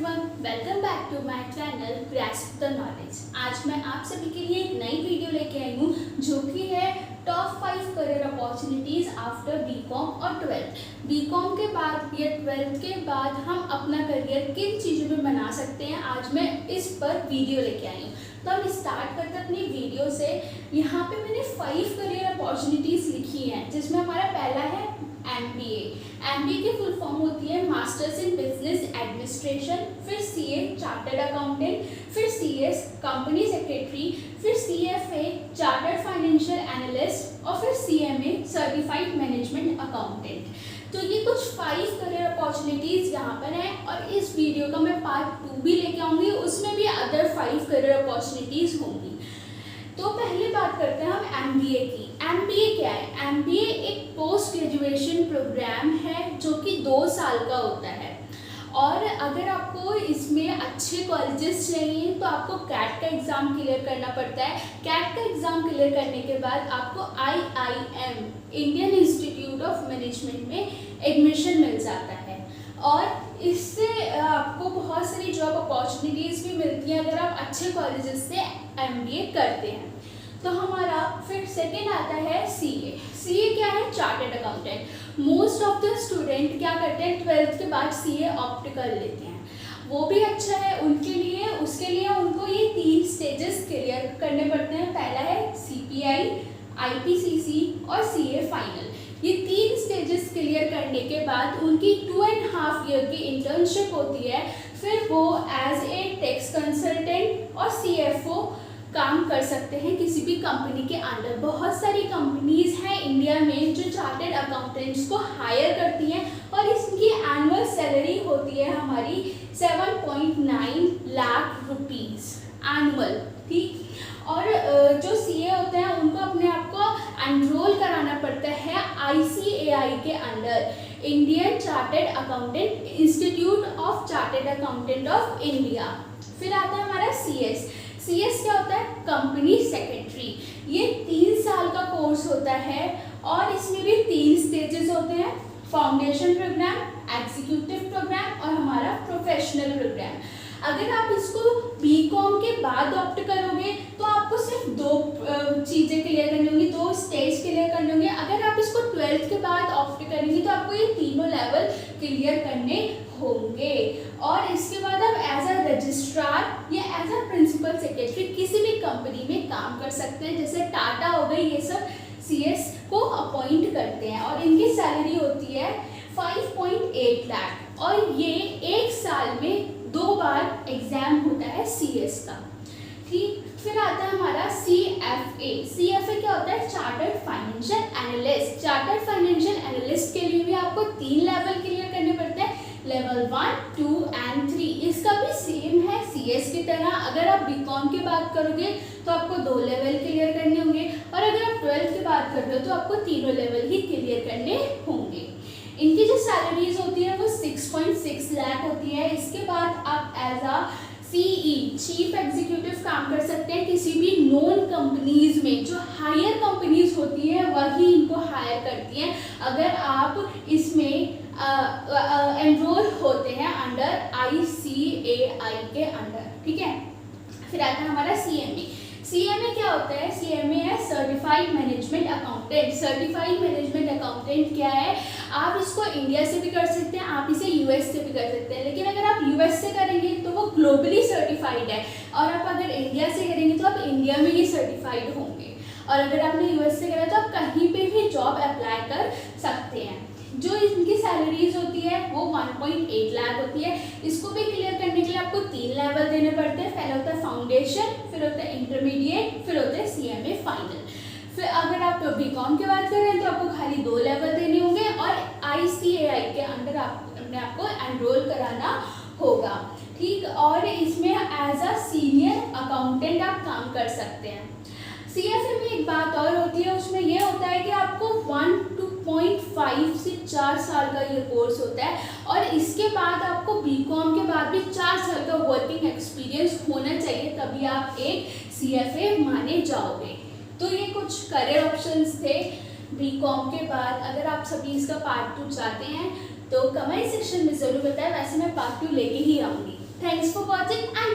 Everyone, welcome back to my channel grasp the knowledge. आज मैं आप सभी के लिए एक नई वीडियो लेके आई हूँ जो कि है top 5 career opportunities after BCom और 12th। बीकॉम के बाद या 12th के बाद हम अपना करियर किन चीज़ों में बना सकते हैं, आज मैं इस पर वीडियो लेके आई हूँ। तो हम स्टार्ट करते हैं अपनी वीडियो से। यहाँ पे मैंने 5 करियर अपॉर्चुनिटीज़ लिखी हैं, जिसमें हमारा पहला है MBA। MBA की फुल फॉर्म होती है मास्टर्स इन बिजनेस एडमिनिस्ट्रेशन, फिर CA चार्टर्ड अकाउंटेंट, फिर CS कंपनी सेक्रेटरी, फिर CFA चार्टर्ड फाइनेंशियल एनालिस्ट और फिर CMA सर्टिफाइड मैनेजमेंट अकाउंटेंट। तो ये कुछ 5 करियर अपॉर्चुनिटीज़ यहाँ पर हैं और इस वीडियो का मैं पार्ट 2 भी लेके आऊँगी, उसमें भी अदर 5 करियर अपॉर्चुनिटीज़ होंगी। तो पहले बात करते हैं हम MBA की। MBA क्या है? MBA एक पोस्ट ग्रेजुएशन प्रोग्राम है जो कि 2 साल का होता है और अगर आपको इसमें अच्छे कॉलेजेस चाहिए तो आपको कैट का एग्ज़ाम क्लियर करना पड़ता है। कैट का एग्ज़ाम क्लियर करने के बाद आपको IIM Indian institute of management में एडमिशन मिल जाता है और इससे आपको बहुत सारी जॉब अपॉर्चुनिटीज़ भी मिलती हैं अगर आप अच्छे कॉलेजेस से MBA करते हैं। तो हमारा फिर सेकेंड आता है CA। CA क्या है? Chartered accountant. Most of the student क्या करते हैं, 12th के बाद CA ऑप्ट कर लेते हैं, वो भी अच्छा है उनके लिए। उसके लिए उनको ये 3 स्टेजेस क्लियर करने पड़ते हैं। पहला है CPI, IPCC और CA फाइनल। ये 3 स्टेजेस क्लियर करने के बाद उनकी 2.5 ईयर की इंटर्नशिप होती है। फिर वो एज ए टैक्स कंसल्टेंट और CFO काम कर सकते हैं किसी भी कंपनी के अंडर। बहुत सारी कंपनीज हैं इंडिया में जो चार्टर्ड अकाउंटेंट्स को हायर करती हैं और इसकी एनुअल सैलरी होती है हमारी 7.9 लाख रुपीज़ एनुअल, ठीक। और जो CA होते हैं उनको अपने आप को एनरोल कराना पड़ता है ICAI के under, Indian chartered accountant institute of chartered accountant of India. फिर आता है हमारा CS। CS क्या होता है? Company secretary. ये 3 साल का कोर्स होता है और इसमें भी 3 स्टेजेस होते हैं, फाउंडेशन प्रोग्राम, एग्जीक्यूटिव प्रोग्राम और हमारा प्रोफेशनल प्रोग्राम। अगर आप इसको बीकॉम के बाद ऑप्ट करोगे तो आपको सिर्फ 2 चीज़ें क्लियर करनी होंगी, 2 स्टेज क्लियर करने होंगे। अगर आप इसको 12th के बाद ऑप्ट करेंगे तो आपको ये तीनों लेवल क्लियर करने होंगे और इसके बाद आप एज अ रजिस्ट्रार या एज अ प्रिंसिपल सेक्रेटरी किसी भी कंपनी में काम कर सकते हैं, जैसे टाटा हो गई, ये सब CS को अपॉइंट करते हैं और इनकी सैलरी होती है 5.8 लाख और ये 1 साल में 2 बार एग्जाम होता है CS का, ठीक। फिर आता है हमारा CFA। CFA क्या होता है? Chartered financial analyst. Chartered financial analyst के लिए भी आपको 3 लेवल क्लियर करने पड़ते हैं, लेवल 1, 2 एंड 3। इसका भी सेम है CS की तरह। अगर आप बीकॉम की बात करोगे तो आपको 2 लेवल क्लियर करने होंगे और अगर आप 12th की बात करते हो तो आपको तीनों लेवल ही क्लियर करने होंगे। इनकी जो सैलरीज होती है वो 6.6 लाख होती है। इसके बाद आप as a CE chief executive काम कर सकते हैं किसी भी नॉन कंपनीज में। जो हायर कंपनीज होती है वही इनको हायर करती हैं अगर आप इसमें एनरोल होते हैं अंडर ICAI के अंडर, ठीक है। फिर आता है हमारा CMA। CMA क्या होता है? CMA है certified management accountant. Certified management accountant क्या है? आप इसको इंडिया से भी कर सकते हैं, आप इसे US से भी कर सकते हैं, लेकिन अगर आप US से करेंगे तो वो ग्लोबली सर्टिफाइड है और आप अगर इंडिया से करेंगे तो आप इंडिया में ही सर्टिफाइड होंगे और अगर आपने US से करा तो आप कहीं पे भी जॉब अप्लाई कर सकते हैं। जो इनकी सैलरीज होती है वो 1.8 लाख होती है। इसको भी क्लियर करने के लिए आपको 3 लेवल देने पड़ते हैं। पहला होता है फाउंडेशन, फिर होता है इंटरमीडिएट, फिर होता है CMA फाइनल। फिर अगर आप बीकॉम की बात करें तो आपको खाली 2 लेवल देने होंगे और ICAI के अंडर आप अपने आप को एनरोल कराना होगा, ठीक। और इसमें एज अ सीनियर अकाउंटेंट आप काम कर सकते हैं। CFA में एक बात और होती है, उसमें यह होता है कि आपको 1.5 से 4 साल का ये कोर्स होता है और इसके बाद आपको बीकॉम के बाद भी 4 साल का वर्किंग एक्सपीरियंस होना चाहिए, तभी आप एक CFA माने जाओगे। तो ये कुछ करियर ऑप्शंस थे बीकॉम के बाद। अगर आप सभी इसका पार्ट 2 चाहते हैं तो कमेंट सेक्शन में ज़रूर बताएं, वैसे मैं पार्ट 2 लेके ही आऊँगी। Thanks for watching and